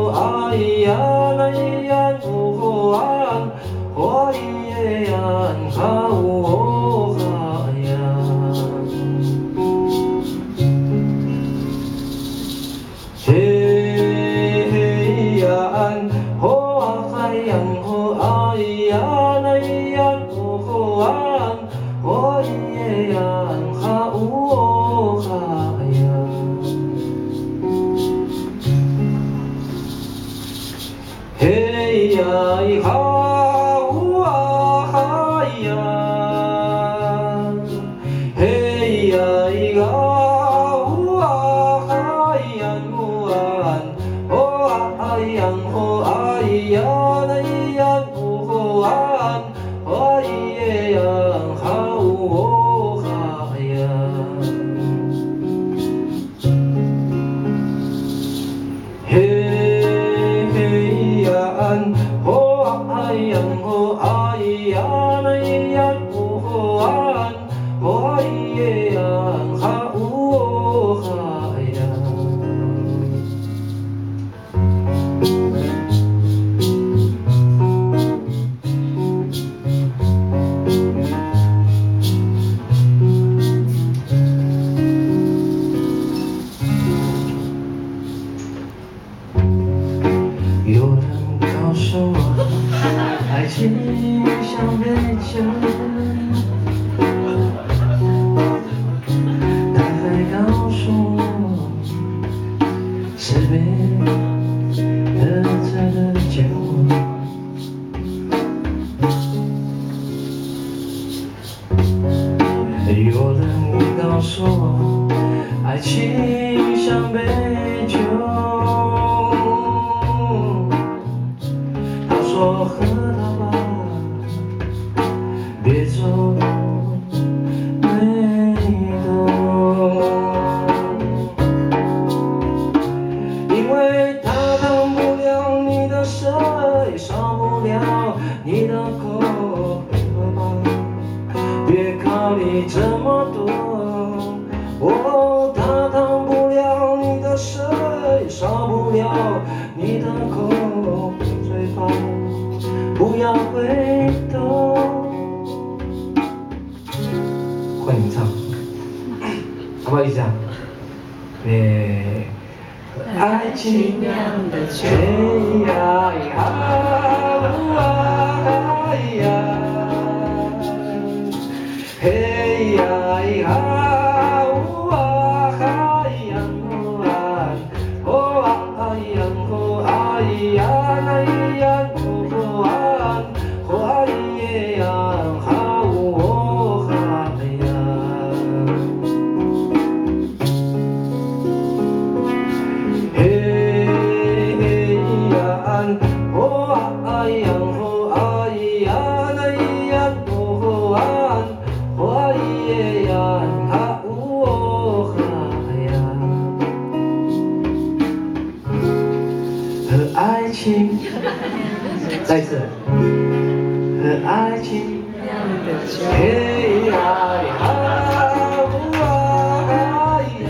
哦哎呀那呀哦啊，我也呀好哦呀。嘿嘿呀哦哎呀哦哎呀那呀哦啊，我也呀好哦呀。嘿呀哈呜啊哈呀，嘿呀哈呜啊哈呀呜啊，哦啊呀哦啊呀那呀哦啊，哦耶呀哈呜哈呀。嘿嘿呀安，哦哎呀哦哎呀那呀哦安，哦耶呀哈哦哈呀。有人告诉我，爱情像杯酒，他还告诉我，是别喝醉的酒。有人告诉我，爱情像杯酒。他说喝它吧，别走没懂，因为它烫不了你的舌，也伤不了你的口，喝吧，别考虑这么多。哦，它烫不了你的舌，也伤不了你的口，嘴巴不要回头。换你唱，好不好意思啊？耶，爱情酿的酒，嘿呀呀，呜啊呀，嘿呀呀。和爱情，再一次，和爱情，嘿呀呀，呜啊呀，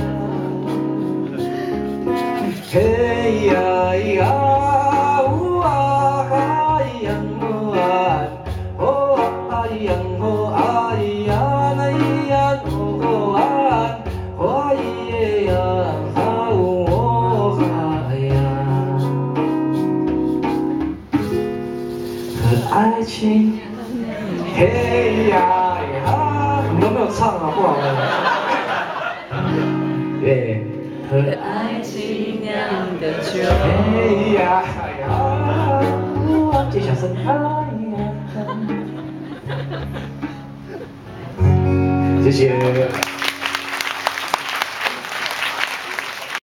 嘿呀呀，呜啊呀，哦啊呀，哦啊呀，那呀，哦啊，哦耶呀，哈哦哈呀。和爱情，嘿呀呀，你都没有唱啊，不好了。耶，和爱情酿的酒，嘿呀呀，接小声，哎呀，谢谢。